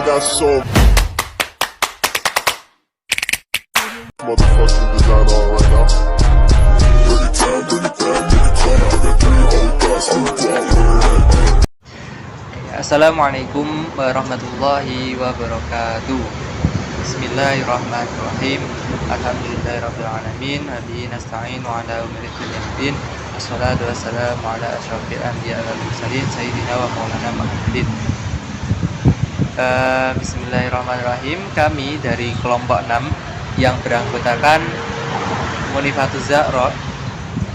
got so motherfucking design on right now. Bring it down, bring it down, bring it down. I got 3 old thoughts on the block. Assalamualaikum warahmatullahi wabarakatuh. Bismillahirrahmanirrahim. Alhamdulillahirabbil alamin. Wabihi nasta'in wa ala umuri dunya. Wassalatu wassalamu ala asyrofil anbiya'i wal mursalin sayyidina wa maulana Muhammadin. Bismillahirrahmanirrahim. Kami dari kelompok 6 yang beranggotakan Munifatuz Zahra,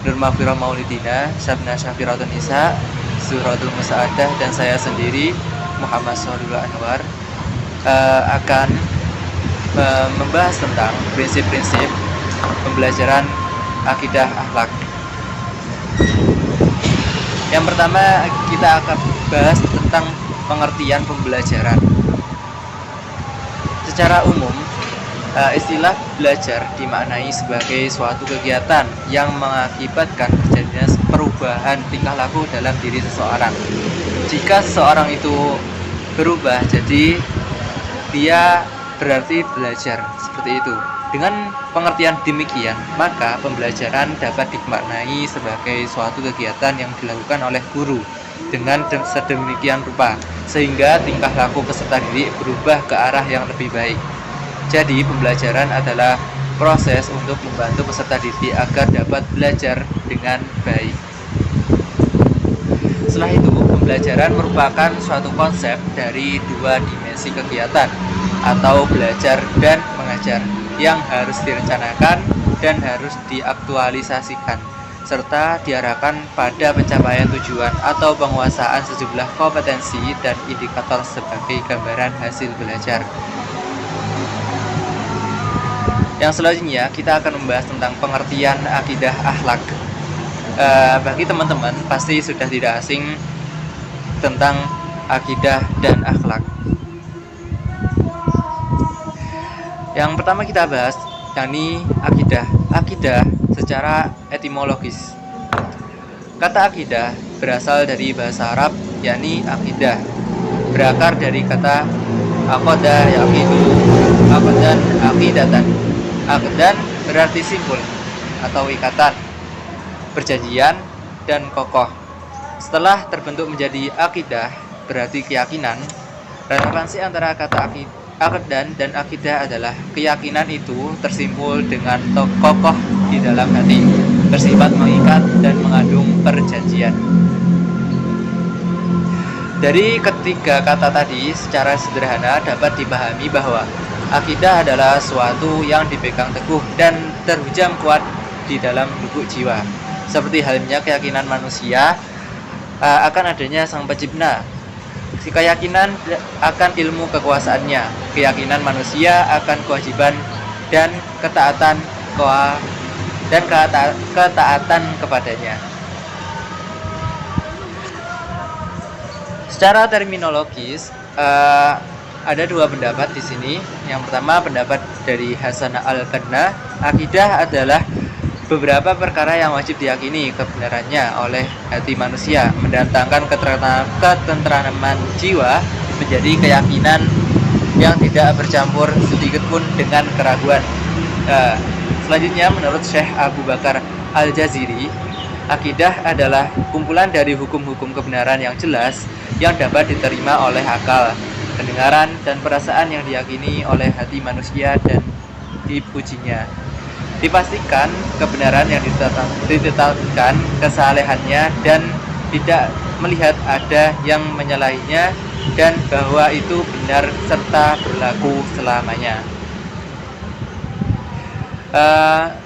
Nur Maghfirah Maulidina, Sabna Syafiratun Nisa, Suratul Musa'adah, dan saya sendiri Muhammad Sholihul Anwar akan membahas tentang prinsip-prinsip pembelajaran akidah akhlak. Yang pertama, kita akan bahas tentang pengertian pembelajaran. Secara umum, istilah belajar dimaknai sebagai suatu kegiatan yang mengakibatkan terjadinya perubahan tingkah laku dalam diri seseorang. Jika seseorang itu berubah, jadi dia berarti belajar, seperti itu. Dengan pengertian demikian, maka pembelajaran dapat dimaknai sebagai suatu kegiatan yang dilakukan oleh guru dengan sedemikian rupa sehingga tingkah laku peserta didik berubah ke arah yang lebih baik. Jadi pembelajaran adalah proses untuk membantu peserta didik agar dapat belajar dengan baik. Setelah itu, pembelajaran merupakan suatu konsep dari dua dimensi kegiatan atau belajar dan mengajar yang harus direncanakan dan harus diaktualisasikan serta diarahkan pada pencapaian tujuan atau penguasaan sejumlah kompetensi dan indikator sebagai gambaran hasil belajar. Yang selanjutnya kita akan membahas tentang pengertian akidah akhlak. Bagi teman-teman pasti sudah tidak asing tentang akidah dan akhlak. Yang pertama kita bahas yakni akidah. Akidah secara etimologis. Kata akidah berasal dari bahasa Arab yakni akidah. Berakar dari kata aqada yaqidu, aqdan aqidatan. Aqdan berarti simpul atau ikatan, perjanjian, dan kokoh. Setelah terbentuk menjadi akidah berarti keyakinan. Relevansi antara kata aqdan dan akidah adalah keyakinan itu tersimpul dengan kokoh di dalam hati, bersifat mengikat dan mengandung perjanjian. Dari ketiga kata tadi, secara sederhana dapat dipahami bahwa akidah adalah suatu yang dipegang teguh dan terhujam kuat di dalam lubuk jiwa, seperti halnya keyakinan manusia akan adanya Sang Pencipta, keyakinan akan ilmu kekuasaannya, keyakinan manusia akan kewajiban dan ketaatan kepadanya. Secara terminologis ada dua pendapat di sini. Yang pertama pendapat dari Hasan Al-Banna, akidah adalah beberapa perkara yang wajib diyakini kebenarannya oleh hati manusia, mendatangkan ketentraman jiwa menjadi keyakinan yang tidak bercampur sedikit pun dengan keraguan. Selanjutnya menurut Syekh Abu Bakar Al-Jaziri, akidah adalah kumpulan dari hukum-hukum kebenaran yang jelas yang dapat diterima oleh akal, pendengaran, dan perasaan yang diyakini oleh hati manusia dan dipujinya. Dipastikan kebenaran yang ditetapkan kesalehannya dan tidak melihat ada yang menyalahinya, dan bahwa itu benar serta berlaku selamanya.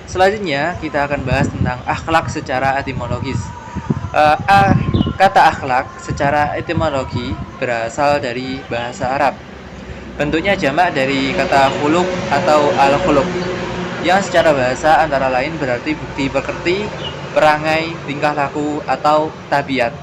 Selanjutnya kita akan bahas tentang akhlak secara etimologis. Kata akhlak secara etimologi berasal dari bahasa Arab. Bentuknya jamak dari kata khuluq atau al-khuluq, yang secara bahasa antara lain berarti bukti pekerti, perangai, tingkah laku, atau tabiat.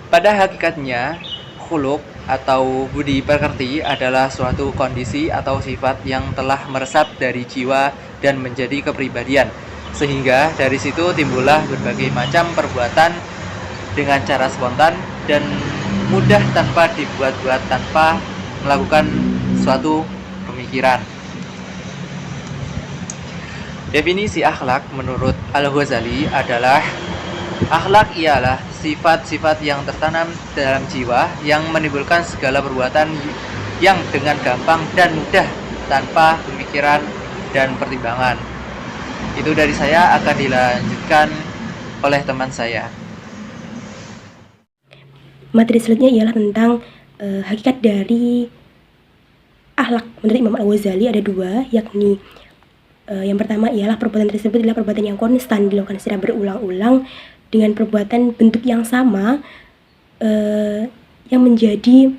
Pada hakikatnya, khuluq atau budi pekerti adalah suatu kondisi atau sifat yang telah meresap dari jiwa dan menjadi kepribadian, sehingga dari situ timbullah berbagai macam perbuatan dengan cara spontan dan mudah tanpa dibuat-buat, tanpa melakukan suatu pemikiran. Definisi akhlak menurut Al-Ghazali adalah akhlak ialah sifat-sifat yang tertanam dalam jiwa yang menimbulkan segala perbuatan yang dengan gampang dan mudah tanpa pemikiran dan pertimbangan. Itu dari saya, akan dilanjutkan oleh teman saya. Materi selanjutnya ialah tentang hakikat dari akhlak. Menurut Imam Al-Ghazali ada dua, yakni yang pertama ialah perbuatan tersebut adalah perbuatan yang konstan dilakukan secara berulang-ulang dengan perbuatan bentuk yang sama yang menjadi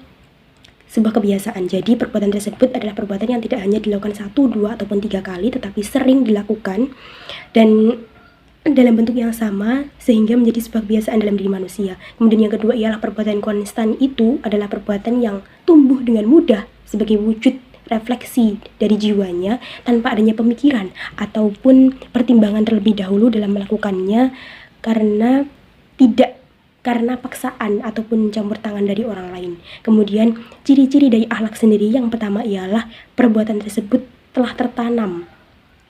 sebuah kebiasaan. Jadi perbuatan tersebut adalah perbuatan yang tidak hanya dilakukan 1, 2, ataupun 3 kali, tetapi sering dilakukan dan dalam bentuk yang sama sehingga menjadi sebuah kebiasaan dalam diri manusia. Kemudian yang kedua ialah perbuatan konstan itu adalah perbuatan yang tumbuh dengan mudah sebagai wujud refleksi dari jiwanya tanpa adanya pemikiran ataupun pertimbangan terlebih dahulu dalam melakukannya, karena paksaan ataupun campur tangan dari orang lain. Kemudian ciri-ciri dari akhlak sendiri yang pertama ialah perbuatan tersebut telah tertanam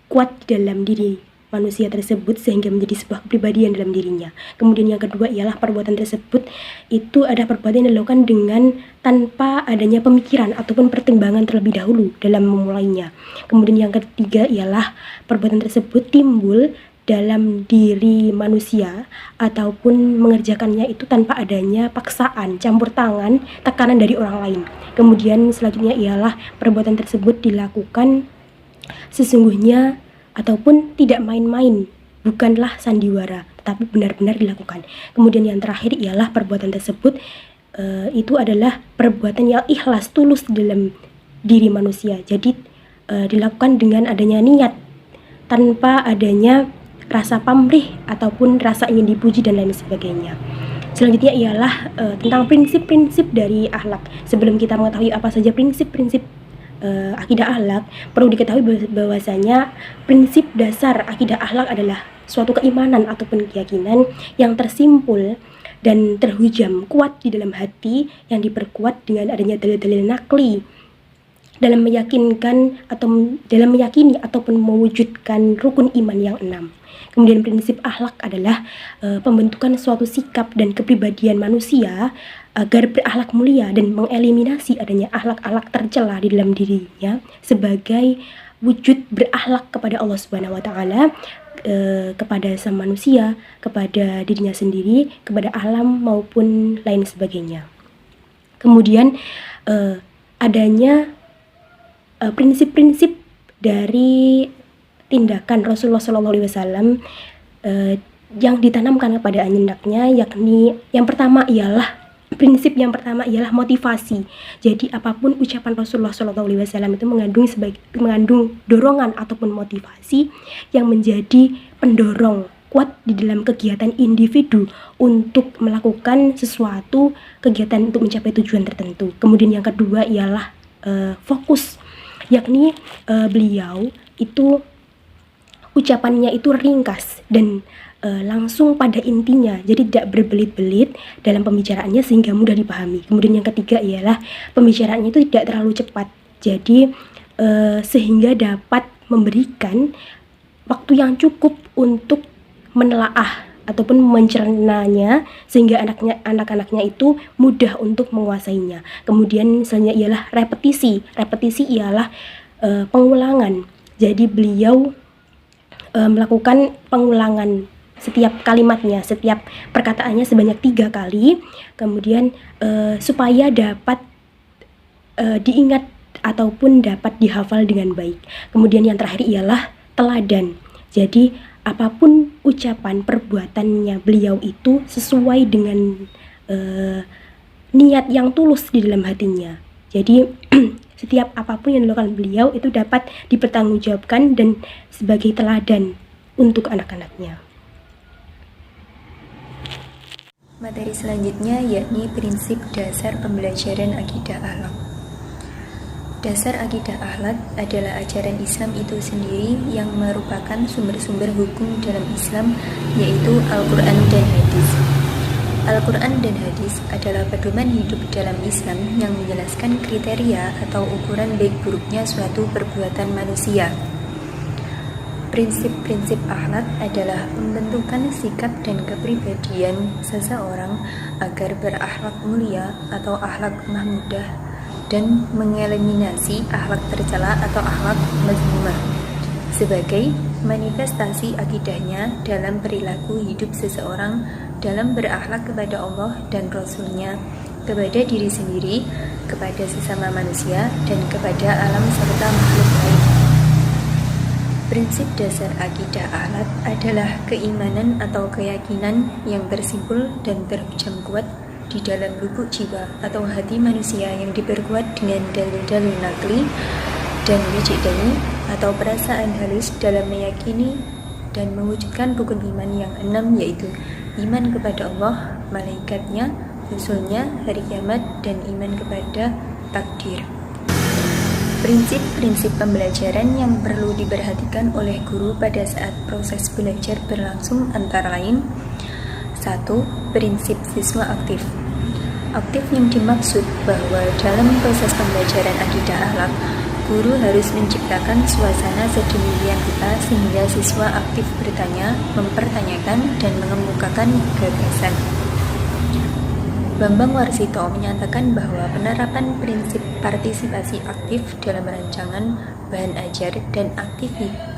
kuat di dalam diri manusia tersebut sehingga menjadi sebuah kepribadian dalam dirinya. Kemudian yang kedua ialah perbuatan tersebut itu ada perbuatan yang dilakukan dengan tanpa adanya pemikiran ataupun pertimbangan terlebih dahulu dalam memulainya. Kemudian yang ketiga ialah perbuatan tersebut timbul dalam diri manusia ataupun mengerjakannya itu tanpa adanya paksaan, campur tangan, tekanan dari orang lain. Kemudian selanjutnya ialah perbuatan tersebut dilakukan sesungguhnya ataupun tidak main-main, bukanlah sandiwara, tetapi benar-benar dilakukan. Kemudian yang terakhir ialah perbuatan tersebut itu adalah perbuatan yang ikhlas, tulus dalam diri manusia. Jadi dilakukan dengan adanya niat, tanpa adanya rasa pamrih ataupun rasa ingin dipuji dan lain sebagainya. Selanjutnya ialah tentang prinsip-prinsip dari akhlak. Sebelum kita mengetahui apa saja prinsip-prinsip akidah akhlak, perlu diketahui bahwasanya prinsip dasar akidah akhlak adalah suatu keimanan ataupun keyakinan yang tersimpul dan terhujam kuat di dalam hati yang diperkuat dengan adanya dalil-dalil nakli dalam dalam meyakini ataupun mewujudkan rukun iman yang 6. Kemudian prinsip akhlak adalah pembentukan suatu sikap dan kepribadian manusia agar berakhlak mulia dan mengeliminasi adanya akhlak-akhlak tercela di dalam dirinya sebagai wujud berakhlak kepada Allah Subhanahu wa taala, kepada sang manusia, kepada dirinya sendiri, kepada alam maupun lain sebagainya. Kemudian adanya prinsip-prinsip dari tindakan Rasulullah SAW yang ditanamkan kepada anaknya, yakni prinsip yang pertama ialah motivasi. Jadi apapun ucapan Rasulullah SAW itu mengandung dorongan ataupun motivasi yang menjadi pendorong kuat di dalam kegiatan individu untuk melakukan sesuatu kegiatan untuk mencapai tujuan tertentu. Kemudian yang kedua ialah fokus, yakni beliau itu ucapannya itu ringkas dan langsung pada intinya, jadi tidak berbelit-belit dalam pembicaraannya sehingga mudah dipahami. Kemudian yang ketiga ialah pembicaraannya itu tidak terlalu cepat, jadi sehingga dapat memberikan waktu yang cukup untuk menelaah ataupun mencernanya sehingga anak-anaknya itu mudah untuk menguasainya. Kemudian selanjutnya ialah repetisi ialah pengulangan, jadi beliau melakukan pengulangan setiap kalimatnya, setiap perkataannya sebanyak 3 kali, kemudian supaya dapat diingat ataupun dapat dihafal dengan baik. Kemudian yang terakhir ialah teladan, jadi apapun ucapan perbuatannya beliau itu sesuai dengan niat yang tulus di dalam hatinya. Jadi setiap apapun yang dilakukan beliau itu dapat dipertanggungjawabkan dan sebagai teladan untuk anak-anaknya. Materi selanjutnya yakni prinsip dasar pembelajaran akidah akhlak. Dasar akidah akhlak adalah ajaran Islam itu sendiri yang merupakan sumber-sumber hukum dalam Islam, yaitu Al-Quran dan Hadis. Al-Quran dan hadis adalah pedoman hidup dalam Islam yang menjelaskan kriteria atau ukuran baik buruknya suatu perbuatan manusia. Prinsip-prinsip akhlak adalah pembentukan sikap dan kepribadian seseorang agar berakhlak mulia atau akhlak mahmudah dan mengeliminasi akhlak tercela atau akhlak mazmumah sebagai manifestasi akidahnya dalam perilaku hidup seseorang dalam berakhlak kepada Allah dan Rasul-Nya, kepada diri sendiri, kepada sesama manusia, dan kepada alam serta makhluk lain. Prinsip dasar akidah akhlak adalah keimanan atau keyakinan yang bersimpul dan terhujam kuat di dalam lubuk jiwa atau hati manusia yang diperkuat dengan dalil-dalil nakli dan wijdani atau perasaan halus dalam meyakini dan mewujudkan rukun iman yang 6, yaitu iman kepada Allah, malaikatnya, rasulnya, hari kiamat, dan iman kepada takdir. Prinsip-prinsip pembelajaran yang perlu diperhatikan oleh guru pada saat proses belajar berlangsung antara lain: 1. Prinsip siswa aktif. Aktif yang dimaksud bahwa dalam proses pembelajaran akidah akhlak, guru harus menciptakan suasana sedemikian rupa sehingga siswa aktif bertanya, mempertanyakan, dan mengemukakan gagasan. Bambang Warsito menyatakan bahwa penerapan prinsip partisipasi aktif dalam rancangan bahan ajar dan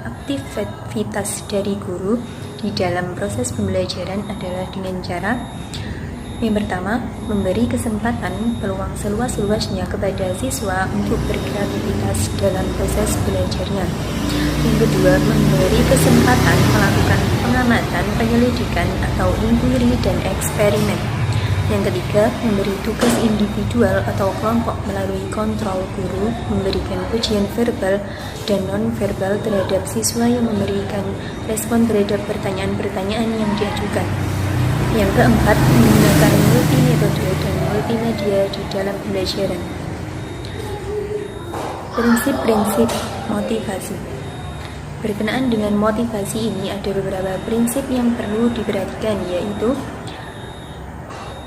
aktivitas dari guru di dalam proses pembelajaran adalah dengan cara: yang pertama, memberi kesempatan peluang seluas-luasnya kepada siswa untuk berkreativitas dalam proses belajarnya. Yang kedua, memberi kesempatan melakukan pengamatan, penyelidikan, atau inquiry dan eksperimen. Yang ketiga, memberi tugas individual atau kelompok melalui kontrol guru, memberikan ujian verbal dan non-verbal terhadap siswa yang memberikan respon terhadap pertanyaan-pertanyaan yang diajukan. Yang keempat, menggunakan multimetode dan multimedia di dalam pembelajaran. Prinsip-prinsip motivasi. Berkenaan dengan motivasi ini ada beberapa prinsip yang perlu diperhatikan, yaitu: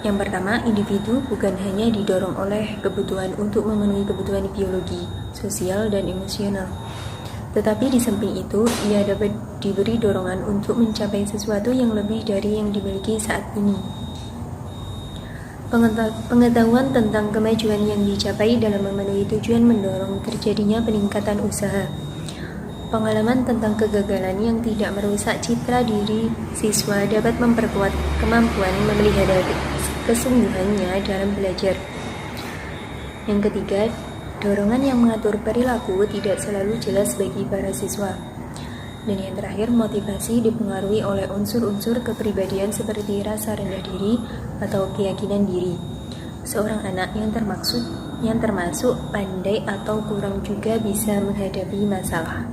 yang pertama, individu bukan hanya didorong oleh kebutuhan untuk memenuhi kebutuhan biologi, sosial, dan emosional, tetapi di samping itu, ia dapat diberi dorongan untuk mencapai sesuatu yang lebih dari yang dimiliki saat ini. Pengetahuan tentang kemajuan yang dicapai dalam memenuhi tujuan mendorong terjadinya peningkatan usaha. Pengalaman tentang kegagalan yang tidak merusak citra diri siswa dapat memperkuat kemampuan memelihara kesungguhannya dalam belajar. Yang ketiga, dorongan yang mengatur perilaku tidak selalu jelas bagi para siswa. Dan yang terakhir, motivasi dipengaruhi oleh unsur-unsur kepribadian seperti rasa rendah diri atau keyakinan diri. Seorang anak yang termasuk pandai atau kurang juga bisa menghadapi masalah.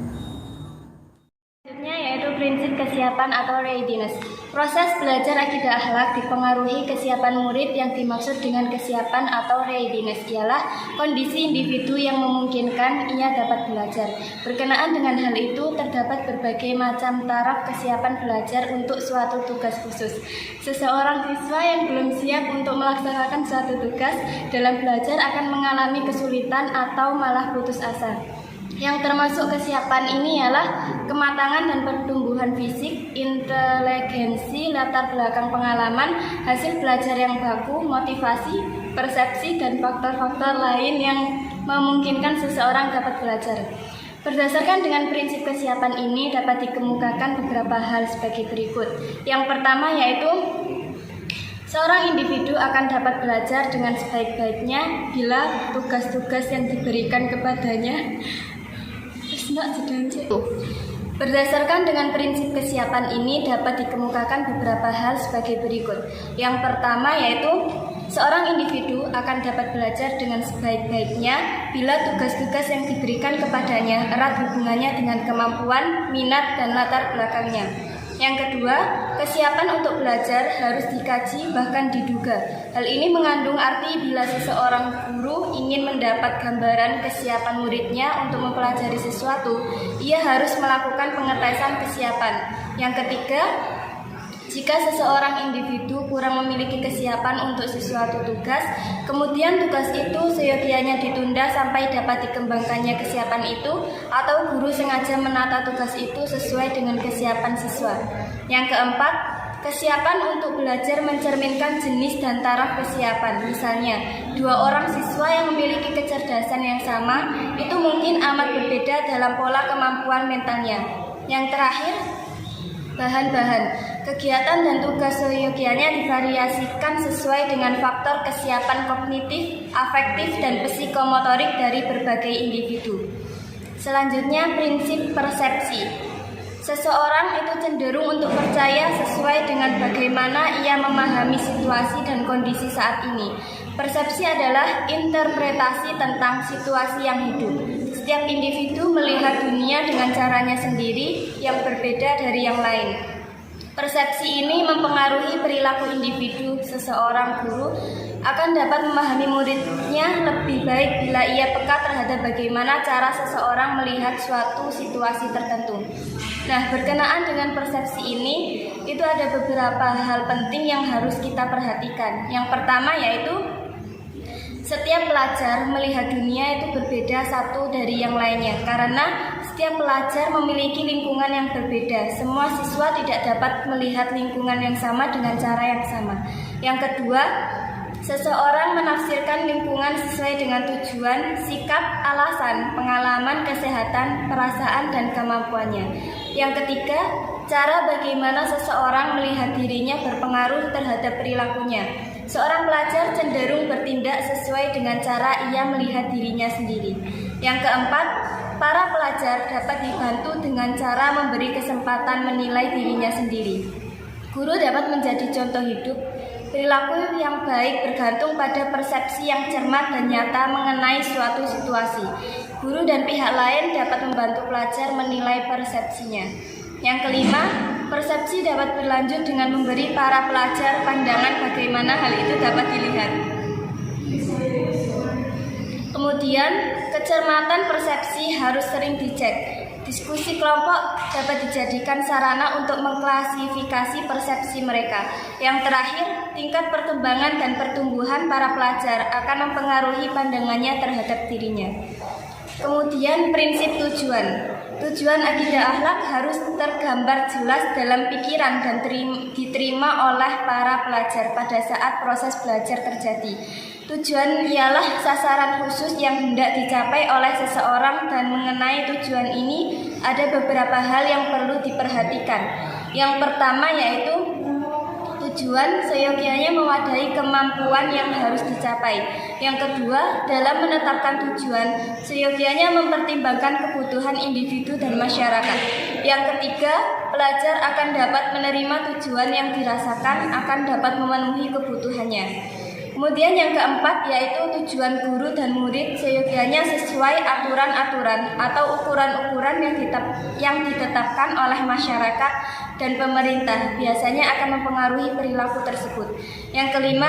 Selanjutnya yaitu prinsip kesiapan atau readiness. Proses belajar akidah akhlak dipengaruhi kesiapan murid. Yang dimaksud dengan kesiapan atau readiness ialah kondisi individu yang memungkinkan ia dapat belajar. Berkenaan dengan hal itu, terdapat berbagai macam taraf kesiapan belajar untuk suatu tugas khusus. Seseorang siswa yang belum siap untuk melaksanakan suatu tugas dalam belajar akan mengalami kesulitan atau malah putus asa. Yang termasuk kesiapan ini ialah kematangan dan pertumbuhan fisik, inteligensi, latar belakang pengalaman, hasil belajar yang baku, motivasi, persepsi, dan faktor-faktor lain yang memungkinkan seseorang dapat belajar. Berdasarkan dengan prinsip kesiapan ini dapat dikemukakan beberapa hal sebagai berikut. Yang pertama yaitu seorang individu akan dapat belajar dengan sebaik-baiknya bila tugas-tugas yang diberikan kepadanya. Berdasarkan dengan prinsip kesiapan ini dapat dikemukakan beberapa hal sebagai berikut. Yang pertama yaitu seorang individu akan dapat belajar dengan sebaik-baiknya bila tugas-tugas yang diberikan kepadanya erat hubungannya dengan kemampuan, minat, dan latar belakangnya. Yang kedua, kesiapan untuk belajar harus dikaji bahkan diduga. Hal ini mengandung arti bila seseorang guru ingin mendapat gambaran kesiapan muridnya untuk mempelajari sesuatu, ia harus melakukan pengetesan kesiapan. Yang ketiga, Jika seseorang individu kurang memiliki kesiapan untuk sesuatu tugas, kemudian tugas itu seyogianya ditunda sampai dapat dikembangkannya kesiapan itu, atau guru sengaja menata tugas itu sesuai dengan kesiapan siswa. Yang keempat, kesiapan untuk belajar mencerminkan jenis dan taraf kesiapan. Misalnya, 2 orang siswa yang memiliki kecerdasan yang sama itu mungkin amat berbeda dalam pola kemampuan mentalnya. Yang terakhir, bahan-bahan. Kegiatan dan tugas seyogianya divariasikan sesuai dengan faktor kesiapan kognitif, afektif, dan psikomotorik dari berbagai individu. Selanjutnya, prinsip persepsi. Seseorang itu cenderung untuk percaya sesuai dengan bagaimana ia memahami situasi dan kondisi saat ini. Persepsi adalah interpretasi tentang situasi yang hidup. Setiap individu melihat dunia dengan caranya sendiri yang berbeda dari yang lain. Persepsi ini mempengaruhi perilaku individu. Seseorang guru akan dapat memahami muridnya lebih baik bila ia peka terhadap bagaimana cara seseorang melihat suatu situasi tertentu. Nah, berkenaan dengan persepsi ini, itu ada beberapa hal penting yang harus kita perhatikan. Yang pertama yaitu setiap pelajar melihat dunia itu berbeda satu dari yang lainnya, karena setiap pelajar memiliki lingkungan yang berbeda. Semua siswa tidak dapat melihat lingkungan yang sama dengan cara yang sama. Yang kedua, seseorang menafsirkan lingkungan sesuai dengan tujuan, sikap, alasan, pengalaman, kesehatan, perasaan, dan kemampuannya. Yang ketiga, cara bagaimana seseorang melihat dirinya berpengaruh terhadap perilakunya. Seorang pelajar cenderung bertindak sesuai dengan cara ia melihat dirinya sendiri. Yang keempat, para pelajar dapat dibantu dengan cara memberi kesempatan menilai dirinya sendiri. Guru dapat menjadi contoh hidup. Perilaku yang baik bergantung pada persepsi yang cermat dan nyata mengenai suatu situasi. Guru dan pihak lain dapat membantu pelajar menilai persepsinya. Yang kelima, persepsi dapat berlanjut dengan memberi para pelajar pandangan bagaimana hal itu dapat dilihat. Kemudian, kecermatan persepsi harus sering dicek. Diskusi kelompok dapat dijadikan sarana untuk mengklasifikasi persepsi mereka. Yang terakhir, tingkat perkembangan dan pertumbuhan para pelajar akan mempengaruhi pandangannya terhadap dirinya. Kemudian, prinsip tujuan. Tujuan akidah akhlak harus tergambar jelas dalam pikiran dan diterima oleh para pelajar pada saat proses belajar terjadi. Tujuan ialah sasaran khusus yang hendak dicapai oleh seseorang, dan mengenai tujuan ini ada beberapa hal yang perlu diperhatikan. Yang pertama yaitu tujuan seyogianya mewadahi kemampuan yang harus dicapai. Yang kedua, dalam menetapkan tujuan, seyogianya mempertimbangkan kebutuhan individu dan masyarakat. Yang ketiga, pelajar akan dapat menerima tujuan yang dirasakan akan dapat memenuhi kebutuhannya. Kemudian yang keempat yaitu tujuan guru dan murid seyogianya sesuai aturan-aturan atau ukuran-ukuran yang ditetapkan oleh masyarakat dan pemerintah, biasanya akan mempengaruhi perilaku tersebut. Yang kelima,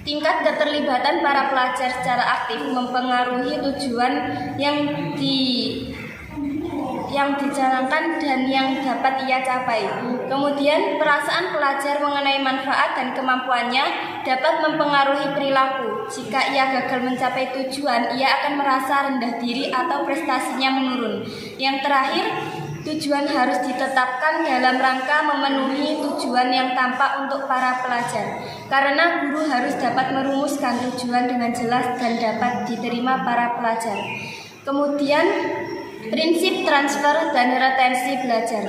tingkat keterlibatan para pelajar secara aktif mempengaruhi tujuan yang dijalankan dan yang dapat ia capai. Kemudian, perasaan pelajar mengenai manfaat dan kemampuannya dapat mempengaruhi perilaku. Jika ia gagal mencapai tujuan, ia akan merasa rendah diri atau prestasinya menurun. Yang terakhir, tujuan harus ditetapkan dalam rangka memenuhi tujuan yang tampak untuk para pelajar. Karena guru harus dapat merumuskan tujuan dengan jelas dan dapat diterima para pelajar. Kemudian, prinsip transfer dan retensi belajar.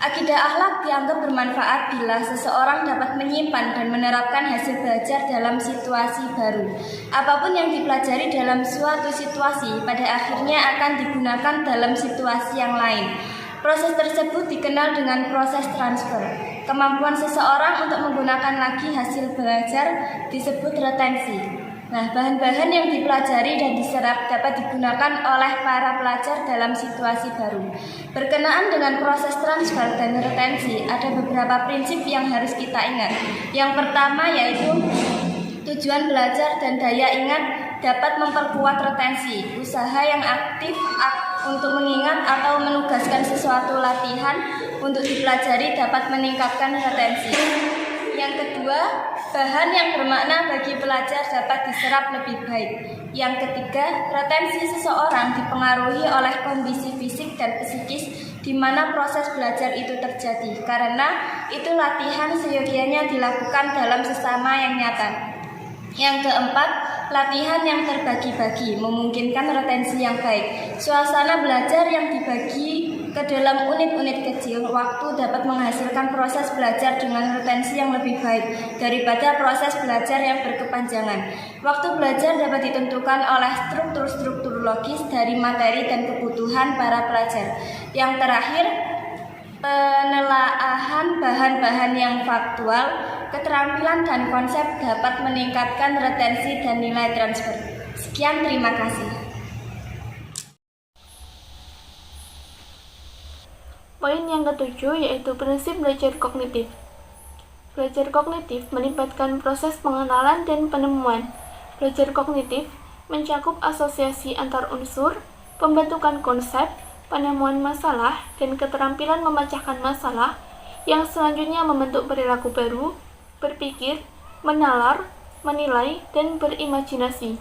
Akidah akhlak dianggap bermanfaat bila seseorang dapat menyimpan dan menerapkan hasil belajar dalam situasi baru. Apapun yang dipelajari dalam suatu situasi pada akhirnya akan digunakan dalam situasi yang lain. Proses tersebut dikenal dengan proses transfer. Kemampuan seseorang untuk menggunakan lagi hasil belajar disebut retensi. Nah, bahan-bahan yang dipelajari dan diserap dapat digunakan oleh para pelajar dalam situasi baru. Berkenaan dengan proses transfer dan retensi, ada beberapa prinsip yang harus kita ingat. Yang pertama yaitu tujuan belajar dan daya ingat dapat memperkuat retensi. Usaha yang aktif untuk mengingat atau menugaskan sesuatu latihan untuk dipelajari dapat meningkatkan retensi. Yang kedua, bahan yang bermakna bagi pelajar dapat diserap lebih baik. Yang ketiga, retensi seseorang dipengaruhi oleh kondisi fisik dan psikis di mana proses belajar itu terjadi. Karena itu latihan seyogianya dilakukan dalam sesama yang nyata. Yang keempat, latihan yang terbagi-bagi memungkinkan retensi yang baik. Suasana belajar yang dibagi ke dalam unit-unit kecil waktu dapat menghasilkan proses belajar dengan retensi yang lebih baik daripada proses belajar yang berkepanjangan. Waktu belajar dapat ditentukan oleh struktur-struktur logis dari materi dan kebutuhan para pelajar. Yang terakhir, penelaahan bahan-bahan yang faktual, keterampilan dan konsep dapat meningkatkan retensi dan nilai transfer. Sekian, terima kasih. Poin yang ketujuh yaitu prinsip belajar kognitif. Belajar kognitif melibatkan proses pengenalan dan penemuan. Belajar kognitif mencakup asosiasi antar unsur, pembentukan konsep, penemuan masalah, dan keterampilan memecahkan masalah yang selanjutnya membentuk perilaku baru, berpikir, menalar, menilai, dan berimajinasi.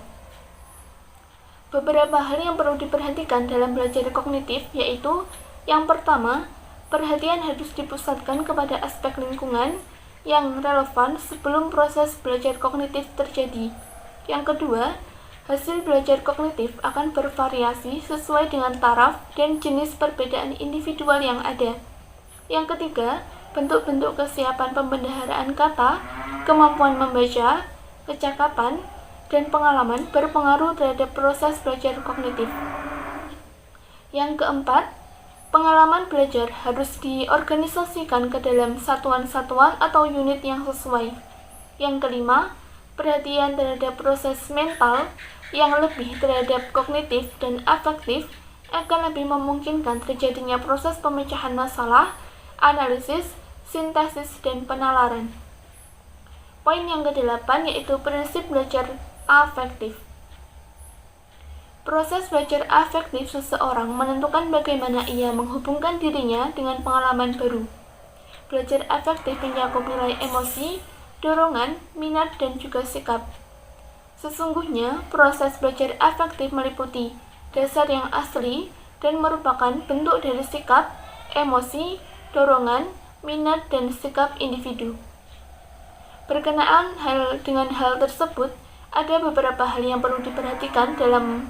Beberapa hal yang perlu diperhatikan dalam belajar kognitif yaitu yang pertama, perhatian harus dipusatkan kepada aspek lingkungan yang relevan sebelum proses belajar kognitif terjadi. Yang kedua, hasil belajar kognitif akan bervariasi sesuai dengan taraf dan jenis perbedaan individual yang ada. Yang ketiga, bentuk-bentuk kesiapan pembendaharaan kata, kemampuan membaca, kecakapan, dan pengalaman berpengaruh terhadap proses belajar kognitif. Yang keempat, pengalaman belajar harus diorganisasikan ke dalam satuan-satuan atau unit yang sesuai. Yang kelima, perhatian terhadap proses mental yang lebih terhadap kognitif dan afektif akan lebih memungkinkan terjadinya proses pemecahan masalah, analisis, sintesis, dan penalaran. Poin yang ke-8 yaitu prinsip belajar afektif. Proses belajar afektif seseorang menentukan bagaimana ia menghubungkan dirinya dengan pengalaman baru. Belajar afektif mencakup nilai emosi, dorongan, minat, dan juga sikap. Sesungguhnya, proses belajar afektif meliputi dasar yang asli dan merupakan bentuk dari sikap, emosi, dorongan, minat, dan sikap individu. Berkenaan dengan hal tersebut, ada beberapa hal yang perlu diperhatikan dalam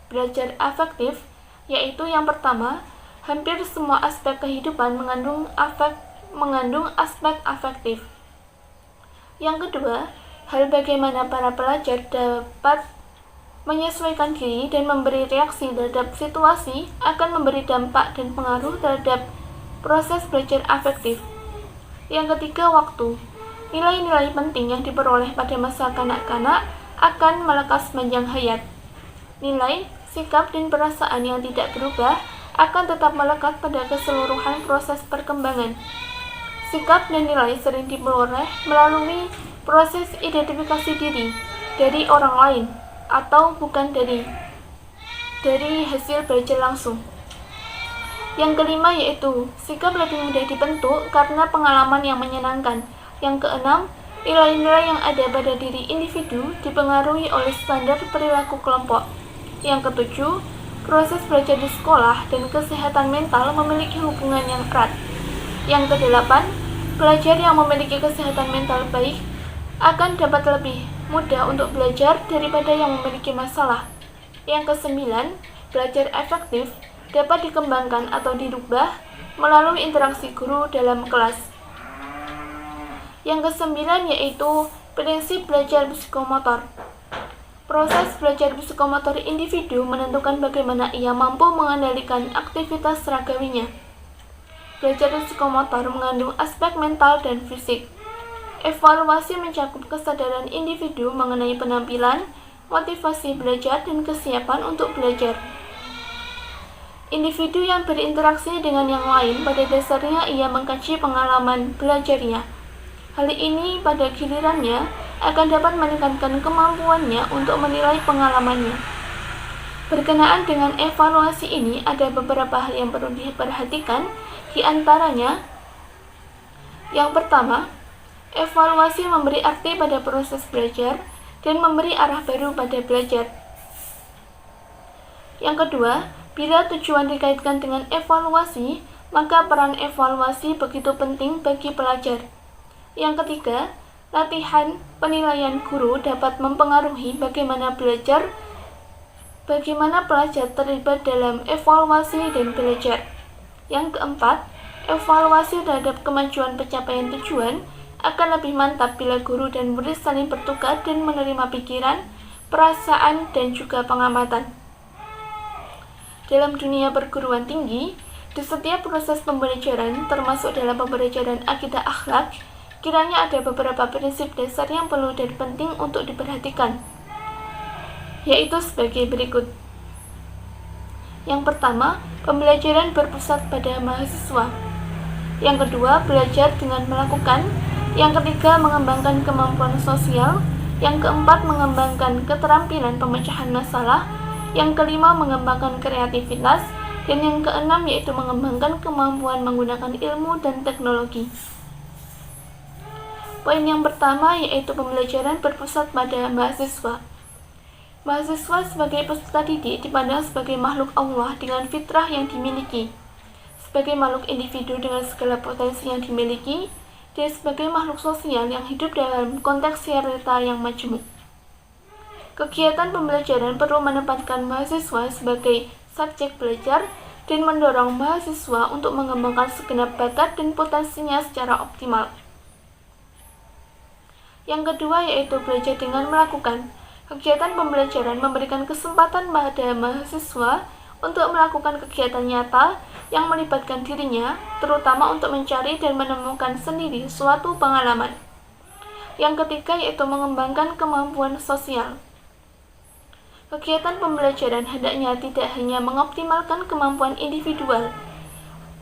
belajar afektif, yaitu yang pertama, hampir semua aspek kehidupan mengandung aspek afektif. Yang kedua, hal bagaimana para pelajar dapat menyesuaikan diri dan memberi reaksi terhadap situasi akan memberi dampak dan pengaruh terhadap proses belajar afektif. Yang ketiga, waktu. Nilai-nilai penting yang diperoleh pada masa kanak-kanak akan melekat sepanjang hayat. Nilai, sikap, dan perasaan yang tidak berubah akan tetap melekat pada keseluruhan proses perkembangan. Sikap dan nilai sering diperoleh melalui proses identifikasi diri dari orang lain atau bukan dari hasil belajar langsung. Yang kelima yaitu sikap lebih mudah dibentuk karena pengalaman yang menyenangkan. Yang keenam, nilai-nilai yang ada pada diri individu dipengaruhi oleh standar perilaku kelompok. Yang ketujuh, proses belajar di sekolah dan kesehatan mental memiliki hubungan yang erat. Yang kedelapan, pelajar yang memiliki kesehatan mental baik akan dapat lebih mudah untuk belajar daripada yang memiliki masalah. Yang kesembilan, belajar efektif dapat dikembangkan atau dirubah melalui interaksi guru dalam kelas. Yang kesembilan yaitu prinsip belajar psikomotor. Proses belajar psikomotor individu menentukan bagaimana ia mampu mengendalikan aktivitas ragawinya. Belajar psikomotor mengandung aspek mental dan fisik. Evaluasi mencakup kesadaran individu mengenai penampilan, motivasi belajar, dan kesiapan untuk belajar. Individu yang berinteraksi dengan yang lain pada dasarnya ia mengkaji pengalaman belajarnya. Hal ini pada gilirannya akan dapat meningkatkan kemampuannya untuk menilai pengalamannya. Berkenaan dengan evaluasi ini, ada beberapa hal yang perlu diperhatikan, di antaranya yang pertama, evaluasi memberi arti pada proses belajar dan memberi arah baru pada belajar. Yang kedua, bila tujuan dikaitkan dengan evaluasi, maka peran evaluasi begitu penting bagi pelajar. Yang ketiga, latihan penilaian guru dapat mempengaruhi bagaimana pelajar terlibat dalam evaluasi dan belajar. Yang keempat, evaluasi terhadap kemajuan pencapaian tujuan akan lebih mantap bila guru dan murid saling bertukar dan menerima pikiran, perasaan, dan juga pengamatan. Dalam dunia perguruan tinggi, di setiap proses pembelajaran, termasuk dalam pembelajaran akidah akhlak, kiranya ada beberapa prinsip dasar yang perlu dan penting untuk diperhatikan, yaitu sebagai berikut. Yang pertama, pembelajaran berpusat pada mahasiswa. Yang kedua, belajar dengan melakukan. Yang ketiga, mengembangkan kemampuan sosial. Yang keempat, mengembangkan keterampilan pemecahan masalah. Yang kelima, mengembangkan kreativitas. Dan yang keenam, yaitu mengembangkan kemampuan menggunakan ilmu dan teknologi. Poin yang pertama yaitu pembelajaran berpusat pada mahasiswa. Mahasiswa sebagai peserta didik dipandang sebagai makhluk Allah dengan fitrah yang dimiliki, sebagai makhluk individu dengan segala potensi yang dimiliki, dan sebagai makhluk sosial yang hidup dalam konteks realita yang majemuk. Kegiatan pembelajaran perlu menempatkan mahasiswa sebagai subjek belajar dan mendorong mahasiswa untuk mengembangkan segenap bakat dan potensinya secara optimal. Yang kedua yaitu belajar dengan melakukan. Kegiatan pembelajaran memberikan kesempatan pada mahasiswa untuk melakukan kegiatan nyata yang melibatkan dirinya, terutama untuk mencari dan menemukan sendiri suatu pengalaman. Yang ketiga yaitu mengembangkan kemampuan sosial. Kegiatan pembelajaran hendaknya tidak hanya mengoptimalkan kemampuan individual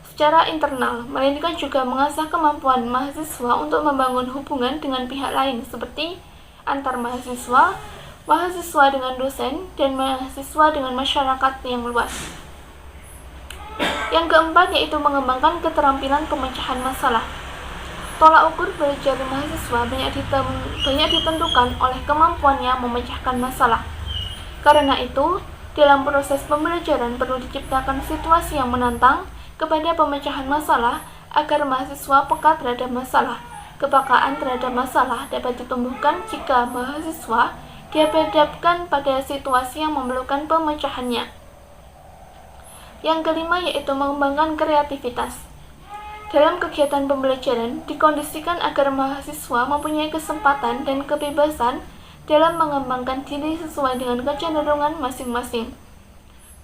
secara internal, melainkan juga mengasah kemampuan mahasiswa untuk membangun hubungan dengan pihak lain seperti antar mahasiswa, mahasiswa dengan dosen, dan mahasiswa dengan masyarakat yang luas. Yang keempat yaitu mengembangkan keterampilan pemecahan masalah. Tolak ukur belajar mahasiswa banyak ditentukan oleh kemampuannya memecahkan masalah. Karena itu, dalam proses pembelajaran perlu diciptakan situasi yang menantang kepada pemecahan masalah agar mahasiswa peka terhadap masalah. Kepekaan terhadap masalah dapat ditumbuhkan jika mahasiswa dihadapkan pada situasi yang memerlukan pemecahannya. Yang kelima yaitu mengembangkan kreativitas. Dalam kegiatan pembelajaran dikondisikan agar mahasiswa mempunyai kesempatan dan kebebasan dalam mengembangkan diri sesuai dengan kecenderungan masing-masing.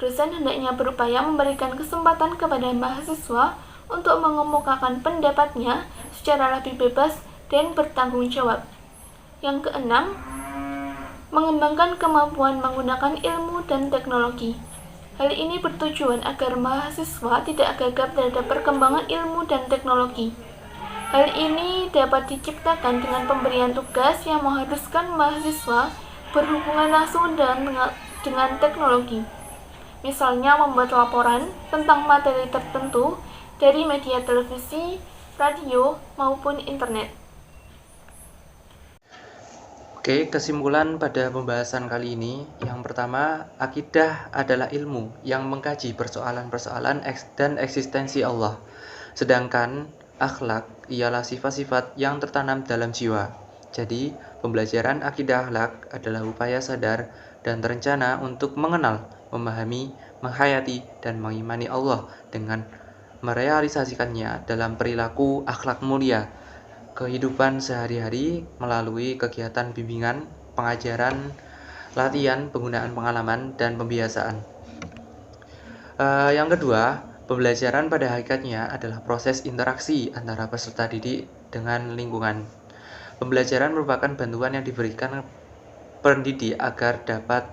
Dosen hendaknya berupaya memberikan kesempatan kepada mahasiswa untuk mengemukakan pendapatnya secara lebih bebas dan bertanggung jawab. Yang keenam, mengembangkan kemampuan menggunakan ilmu dan teknologi. Hal ini bertujuan agar mahasiswa tidak gagap terhadap perkembangan ilmu dan teknologi. Hal ini dapat diciptakan dengan pemberian tugas yang mengharuskan mahasiswa berhubungan langsung dengan teknologi. Misalnya membuat laporan tentang materi tertentu dari media televisi, radio, maupun internet. Oke, kesimpulan pada pembahasan kali ini. Yang pertama, akidah adalah ilmu yang mengkaji persoalan-persoalan dan eksistensi Allah. Sedangkan akhlak ialah sifat-sifat yang tertanam dalam jiwa. Jadi, pembelajaran akidah akhlak adalah upaya sadar dan terencana untuk mengenal, memahami, menghayati, dan mengimani Allah dengan merealisasikannya dalam perilaku akhlak mulia, kehidupan sehari-hari melalui kegiatan bimbingan, pengajaran, latihan, penggunaan pengalaman, dan pembiasaan. Yang kedua, pembelajaran pada hakikatnya adalah proses interaksi antara peserta didik dengan lingkungan. Pembelajaran merupakan bantuan yang diberikan pendidik agar dapat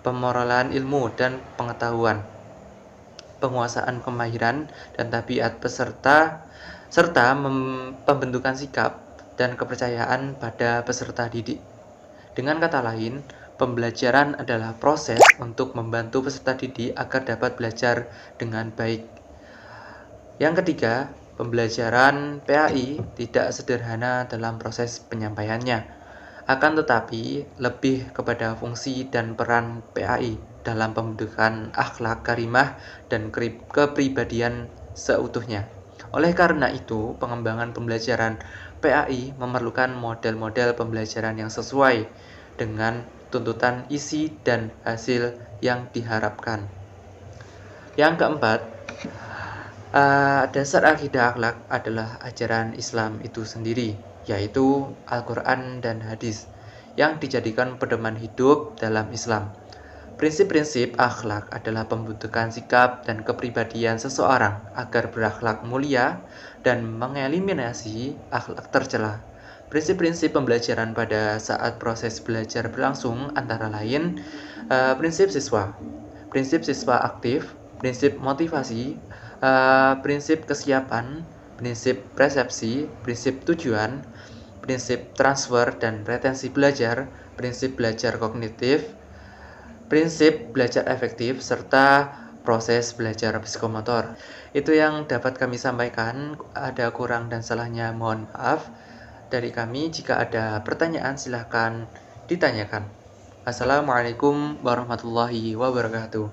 pemoralan ilmu dan pengetahuan, penguasaan kemahiran dan tabiat peserta, serta pembentukan sikap dan kepercayaan pada peserta didik. Dengan kata lain, pembelajaran adalah proses untuk membantu peserta didik agar dapat belajar dengan baik. Yang ketiga, pembelajaran PAI tidak sederhana dalam proses penyampaiannya, akan tetapi lebih kepada fungsi dan peran PAI dalam pembentukan akhlak karimah dan kepribadian seutuhnya. Oleh karena itu, pengembangan pembelajaran PAI memerlukan model-model pembelajaran yang sesuai dengan tuntutan isi dan hasil yang diharapkan. Yang keempat, dasar akidah akhlak adalah ajaran Islam itu sendiri, yaitu Al-Quran dan hadis, yang dijadikan pedoman hidup dalam Islam. Prinsip-prinsip akhlak adalah pembentukan sikap dan kepribadian seseorang agar berakhlak mulia dan mengeliminasi akhlak tercela. Prinsip-prinsip pembelajaran pada saat proses belajar berlangsung antara lain prinsip siswa aktif, prinsip motivasi, prinsip kesiapan, prinsip persepsi, prinsip tujuan, prinsip transfer dan retensi belajar, prinsip belajar kognitif, prinsip belajar efektif, serta proses belajar psikomotor. Itu yang dapat kami sampaikan. Ada kurang dan salahnya mohon maaf. Dari kami, jika ada pertanyaan silahkan ditanyakan. Assalamualaikum warahmatullahi wabarakatuh.